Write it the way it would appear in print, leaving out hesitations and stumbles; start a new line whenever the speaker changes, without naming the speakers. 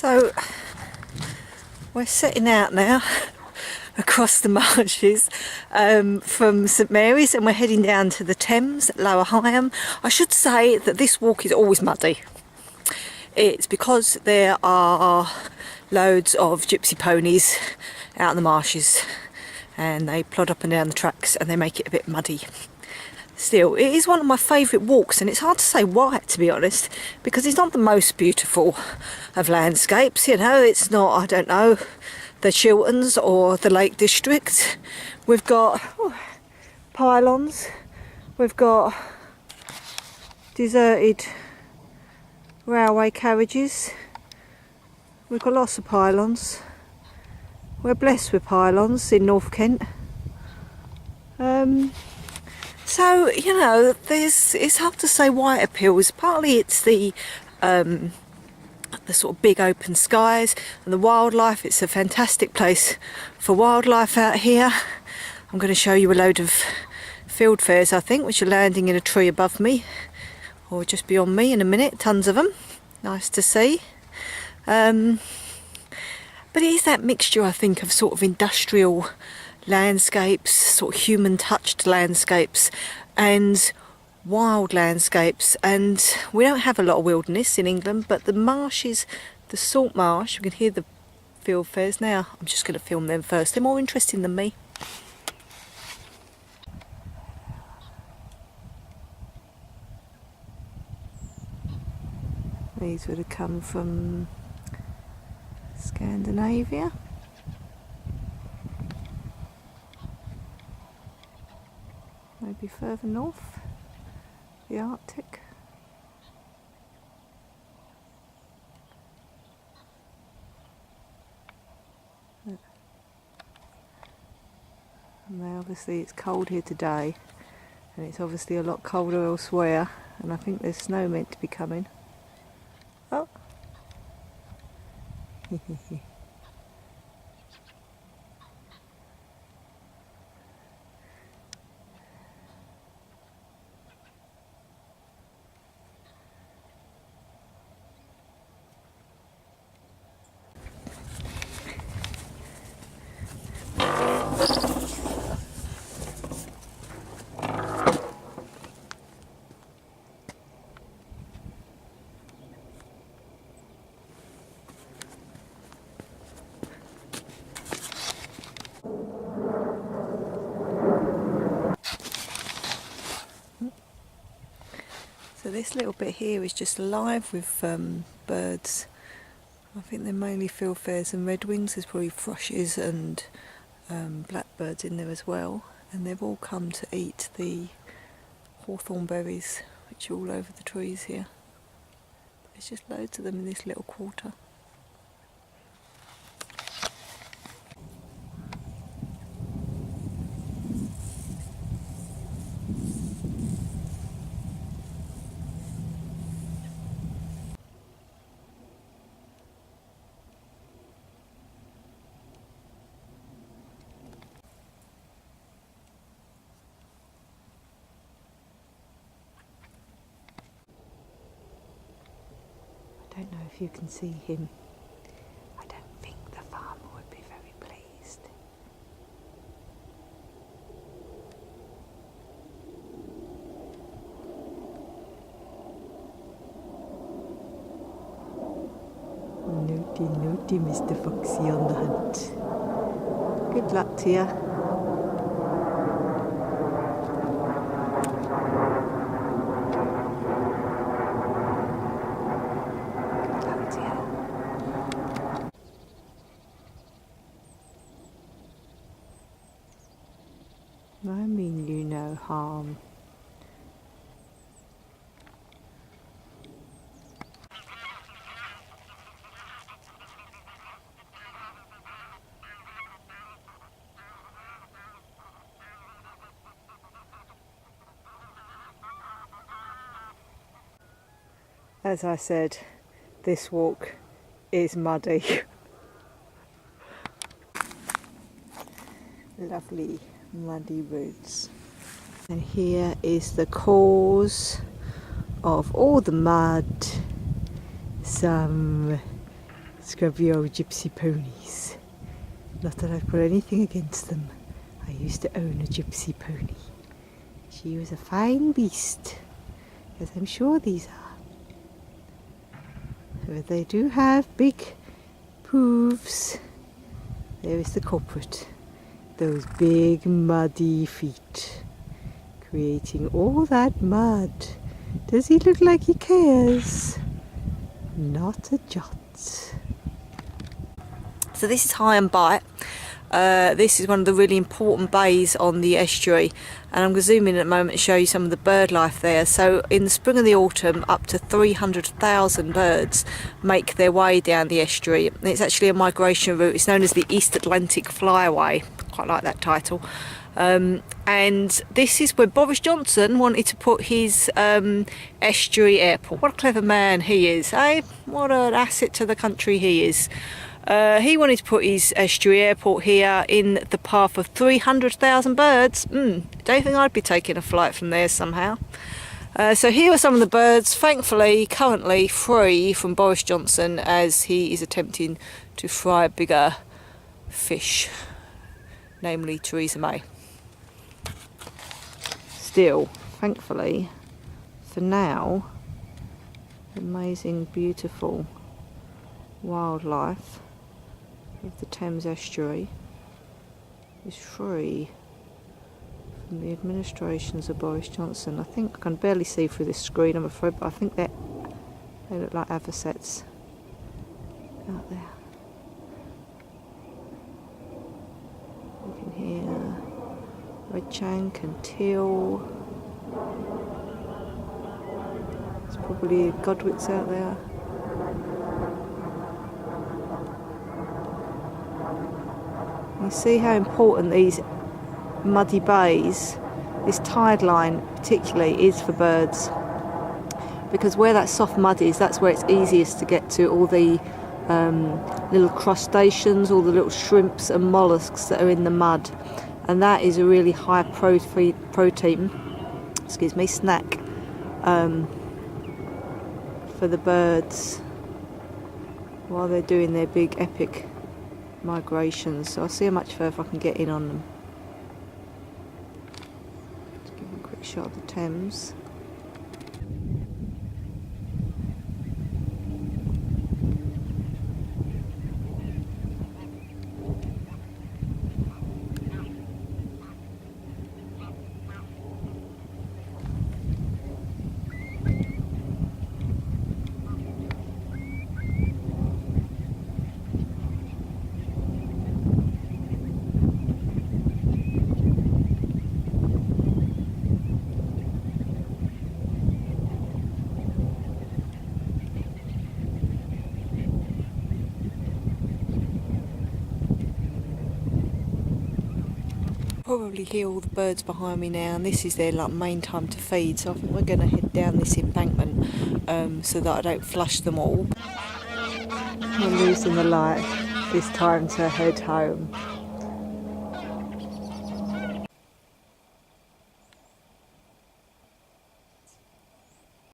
So we're setting out now across the marshes from St Mary's, and we're heading down to the Thames at Lower Higham. I should say that this walk is always muddy. It's because there are loads of gypsy ponies out in the marshes and they plod up and down the tracks and they make it a bit muddy. Still, it is one of my favourite walks, and it's hard to say why, to be honest, because it's not the most beautiful of landscapes. You know, it's not, I don't know, the Chilterns or the Lake District. We've got pylons, we've got deserted railway carriages, we've got lots of pylons. We're blessed with pylons in North Kent. So, you know, it's hard to say why it appeals. Partly it's the sort of big open skies and the wildlife. It's a fantastic place for wildlife out here. I'm going to show you a load of fieldfares, I think, which are landing in a tree above me or just beyond me in a minute. Tons of them. Nice to see. But it is that mixture, I think, of sort of industrial landscapes, sort of human touched landscapes and wild landscapes. And we don't have a lot of wilderness in England, but the marshes, the salt marsh, we can hear the fieldfares now. I'm just going to film them first. They're more interesting than me. These would have come from Scandinavia. Maybe further north, the Arctic. And obviously it's cold here today, and it's obviously a lot colder elsewhere, and I think there's snow meant to be coming. Oh! So this little bit here is just alive with birds. I think they're mainly fieldfares and redwings. There's probably thrushes and blackbirds in there as well. And they've all come to eat the hawthorn berries, which are all over the trees here. There's just loads of them in this little quarter. I don't know if you can see him. I don't think the farmer would be very pleased. Naughty, naughty Mr. Foxy on the hunt. Good luck to you. I mean you no harm. As I said, this walk is muddy. Lovely muddy roads. And here is the cause of all the mud. Some Scrubby old gypsy ponies. Not that I've got anything against them. I used to own a gypsy pony. She was a fine beast, as I'm sure these are. But they do have big hooves. There is the culprit. Those big muddy feet, creating all that mud. Does he look like he cares? Not a jot. So this is Higham Bight. This is one of the really important bays on the estuary, and I'm going to zoom in at the moment and show you some of the bird life there. So in the spring and the autumn, up to 300,000 birds make their way down the estuary. It's actually a migration route. It's known as the East Atlantic Flyaway. Quite like that title. And this is where Boris Johnson wanted to put his estuary airport. What a clever man he is, eh? What an asset to the country he is. He wanted to put his estuary airport here in the path of 300,000 birds. Don't think I'd be taking a flight from there somehow. So here are some of the birds, thankfully currently free from Boris Johnson, as he is attempting to fry a bigger fish, namely Theresa May. Still, thankfully, for now, amazing, beautiful wildlife of the Thames Estuary is free from the administrations of Boris Johnson. I think I can barely see through this screen, I'm afraid, but I think they look like avocets out there. You can hear redshank and teal. There's probably godwits out there. You see how important these muddy bays, this tide line particularly, is for birds, because where that soft mud is, that's where it's easiest to get to all the little crustaceans, all the little shrimps and mollusks that are in the mud, and that is a really high protein snack for the birds while they're doing their big epic migrations. So I'll see how much further I can get in on them. Let's give them a quick shot of the Thames. Probably hear all the birds behind me now, and this is their main time to feed, so I think we're going to head down this embankment so that I don't flush them all. We're losing the light. It's time to head home.